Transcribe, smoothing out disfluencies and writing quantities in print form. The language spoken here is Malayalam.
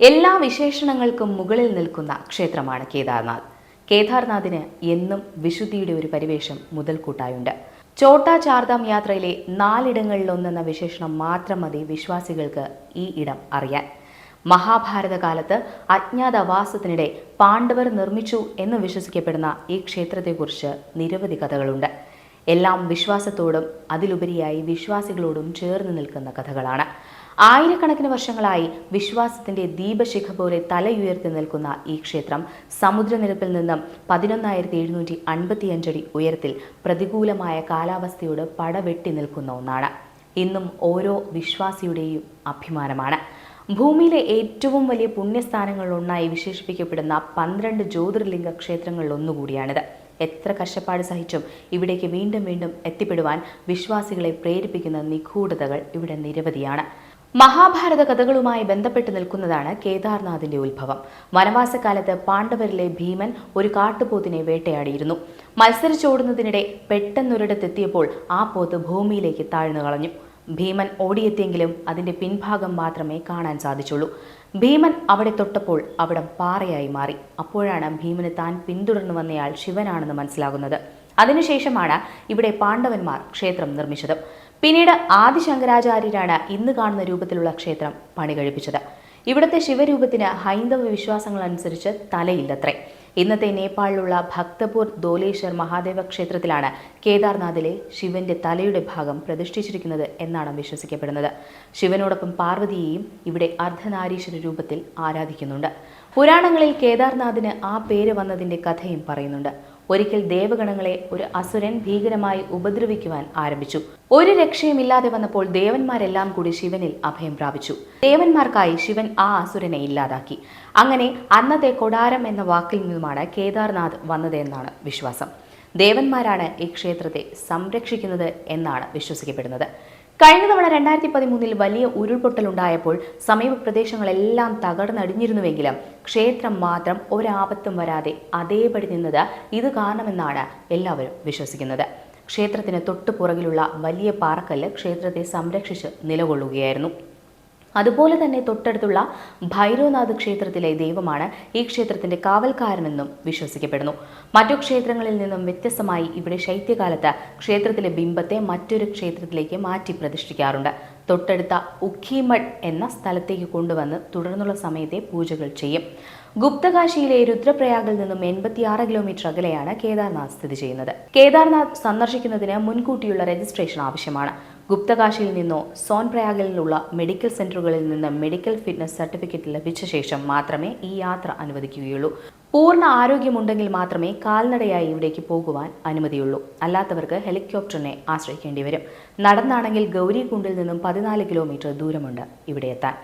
എല്ലാ വിശേഷണങ്ങൾക്കും മുകളിൽ നിൽക്കുന്ന ക്ഷേത്രമാണ് കേദാർനാഥ്. കേദാർനാഥിന് എന്നും വിശുദ്ധിയുടെ ഒരു പരിവേഷം മുതൽക്കൂട്ടായുണ്ട്. ചോട്ടാ ചാർധാം യാത്രയിലെ 4 ഇടങ്ങളിലൊന്നെന്ന വിശേഷണം മാത്രം മതി വിശ്വാസികൾക്ക് ഈ ഇടം അറിയാൻ. മഹാഭാരത കാലത്ത് അജ്ഞാതവാസത്തിനിടെ പാണ്ഡവർ നിർമ്മിച്ചു എന്ന് വിശ്വസിക്കപ്പെടുന്ന ഈ ക്ഷേത്രത്തെക്കുറിച്ച് നിരവധി കഥകളുണ്ട്. എല്ലാം വിശ്വാസത്തോടും അതിലുപരിയായി വിശ്വാസികളോടും ചേർന്ന് നിൽക്കുന്ന കഥകളാണ്. ആയിരക്കണക്കിന് വർഷങ്ങളായി വിശ്വാസത്തിന്റെ ദീപശിഖ പോലെ തലയുയർത്തി നിൽക്കുന്ന ഈ ക്ഷേത്രം സമുദ്രനിരപ്പിൽ നിന്നും 11,755 അടി ഉയരത്തിൽ പ്രതികൂലമായ കാലാവസ്ഥയോട് പടവെട്ടി നിൽക്കുന്ന ഒന്നാണ്. ഇന്നും ഓരോ വിശ്വാസിയുടെയും അഭിമാനമാണ്. ഭൂമിയിലെ ഏറ്റവും വലിയ പുണ്യസ്ഥാനങ്ങളിലൊന്നായി വിശേഷിപ്പിക്കപ്പെടുന്ന 12 ജ്യോതിർലിംഗ ക്ഷേത്രങ്ങളിലൊന്നുകൂടിയാണിത്. എത്ര കഷ്ടപ്പാട് സഹിച്ചും ഇവിടേക്ക് വീണ്ടും വീണ്ടും എത്തിപ്പെടുവാൻ വിശ്വാസികളെ പ്രേരിപ്പിക്കുന്ന നിഗൂഢതകൾ ഇവിടെ നിരവധിയാണ്. മഹാഭാരത കഥകളുമായി ബന്ധപ്പെട്ട് നിൽക്കുന്നതാണ് കേദാർനാഥിന്റെ ഉത്ഭവം. വനവാസകാലത്ത് പാണ്ഡവരിലെ ഭീമൻ ഒരു കാട്ടുപോത്തിനെ വേട്ടയാടിയിരുന്നു. മത്സരിച്ചോടുന്നതിനിടെ പെട്ടെന്നൊരിടത്തെത്തിയപ്പോൾ ആ പോത്ത് ഭൂമിയിലേക്ക് താഴ്ന്നു കളഞ്ഞു. ഭീമൻ ഓടിയെത്തിയെങ്കിലും അതിന്റെ പിൻഭാഗം മാത്രമേ കാണാൻ സാധിച്ചുള്ളൂ. ഭീമൻ അവിടെ തൊട്ടപ്പോൾ അവിടം പാറയായി മാറി. അപ്പോഴാണ് ഭീമന് താൻ പിന്തുടർന്നു വന്നയാൾ ശിവനാണെന്ന് മനസ്സിലാകുന്നത്. അതിനുശേഷമാണ് ഇവിടെ പാണ്ഡവന്മാർ ക്ഷേത്രം നിർമ്മിച്ചത്. പിന്നീട് ആദിശങ്കരാചാര്യരാണ് ഇന്ന് കാണുന്ന രൂപത്തിലുള്ള ക്ഷേത്രം പണി കഴിപ്പിച്ചത്. ഇവിടുത്തെ ശിവരൂപത്തിന് ഹൈന്ദവ വിശ്വാസങ്ങൾ അനുസരിച്ച് തലയില്ലത്രേ. ഇന്നത്തെ നേപ്പാളിലുള്ള ഭക്തപൂർ ദോലേശ്വർ മഹാദേവ ക്ഷേത്രത്തിലാണ് കേദാർനാഥിലെ ശിവന്റെ തലയുടെ ഭാഗം പ്രതിഷ്ഠിച്ചിരിക്കുന്നത് എന്നാണ് വിശ്വസിക്കപ്പെടുന്നത്. ശിവനോടൊപ്പം പാർവതിയെയും ഇവിടെ അർദ്ധനാരീശ്വര രൂപത്തിൽ ആരാധിക്കുന്നുണ്ട്. പുരാണങ്ങളിൽ കേദാർനാഥിന് ആ പേര് വന്നതിന്റെ കഥയും പറയുന്നുണ്ട്. ഒരിക്കൽ ദേവഗണങ്ങളെ ഒരു അസുരൻ ഭീകരമായി ഉപദ്രവിക്കുവാൻ ആരംഭിച്ചു. ഒരു രക്ഷയുമില്ലാതെ വന്നപ്പോൾ ദേവന്മാരെല്ലാം കൂടി ശിവനിൽ അഭയം പ്രാപിച്ചു. ദേവന്മാർക്കായി ശിവൻ ആ അസുരനെ ഇല്ലാതാക്കി. അങ്ങനെ അന്നത്തെ കൊടാരം എന്ന വാക്കിൽ നിന്നുമാണ് കേദാർനാഥ് വന്നതെന്നാണ് വിശ്വാസം. ദേവന്മാരാണ് ഈ ക്ഷേത്രത്തെ സംരക്ഷിക്കുന്നത് എന്നാണ് വിശ്വസിക്കപ്പെടുന്നത്. കഴിഞ്ഞ തവണ 2013 വലിയ ഉരുൾപൊട്ടലുണ്ടായപ്പോൾ സമീപ പ്രദേശങ്ങളെല്ലാം തകർന്നടിഞ്ഞിരുന്നുവെങ്കിലും ക്ഷേത്രം മാത്രം ഒരാപത്തും വരാതെ അതേപടി നിന്നത് ഇത് കാരണമെന്നാണ് എല്ലാവരും വിശ്വസിക്കുന്നത്. ക്ഷേത്രത്തിന് തൊട്ടുപുറകിലുള്ള വലിയ പാറക്കല്ല് ക്ഷേത്രത്തെ സംരക്ഷിച്ച് നിലകൊള്ളുകയായിരുന്നു. അതുപോലെ തന്നെ തൊട്ടടുത്തുള്ള ഭൈരവനാഥ് ക്ഷേത്രത്തിലെ ദൈവമാണ് ഈ ക്ഷേത്രത്തിന്റെ കാവൽക്കാരനെന്നും വിശ്വസിക്കപ്പെടുന്നു. മറ്റു ക്ഷേത്രങ്ങളിൽ നിന്നും വ്യത്യസ്തമായി ഇവിടെ ശൈത്യകാലത്ത് ക്ഷേത്രത്തിലെ ബിംബത്തെ മറ്റൊരു ക്ഷേത്രത്തിലേക്ക് മാറ്റി പ്രതിഷ്ഠിക്കാറുണ്ട്. തൊട്ടടുത്ത ഉഖീമഠ് എന്ന സ്ഥലത്തേക്ക് കൊണ്ടുവന്ന് തുടർന്നുള്ള സമയത്തെ പൂജകൾ ചെയ്യും. ഗുപ്തകാശിയിലെ രുദ്രപ്രയാഗിൽ നിന്നും 86 കിലോമീറ്റർ അകലെയാണ് കേദാർനാഥ് സ്ഥിതി ചെയ്യുന്നത്. കേദാർനാഥ് സന്ദർശിക്കുന്നതിന് മുൻകൂട്ടിയുള്ള രജിസ്ട്രേഷൻ ആവശ്യമാണ്. ഗുപ്തകാശിയിൽ നിന്നോ സോൻപ്രയാഗിൽ നിന്നുള്ള മെഡിക്കൽ സെന്ററുകളിൽ നിന്ന് മെഡിക്കൽ ഫിറ്റ്നസ് സർട്ടിഫിക്കറ്റ് ലഭിച്ച ശേഷം മാത്രമേ ഈ യാത്ര അനുവദിക്കുകയുള്ളൂ. പൂർണ്ണ ആരോഗ്യമുണ്ടെങ്കിൽ മാത്രമേ കാൽനടയായി ഇവിടേക്ക് പോകുവാൻ അനുമതിയുള്ളൂ. അല്ലാത്തവർക്ക് ഹെലികോപ്റ്ററിനെ ആശ്രയിക്കേണ്ടി വരും. നടന്നാണെങ്കിൽ ഗൗരികുണ്ടിൽ നിന്നും 14 കിലോമീറ്റർ ദൂരമുണ്ട് ഇവിടെ എത്താൻ.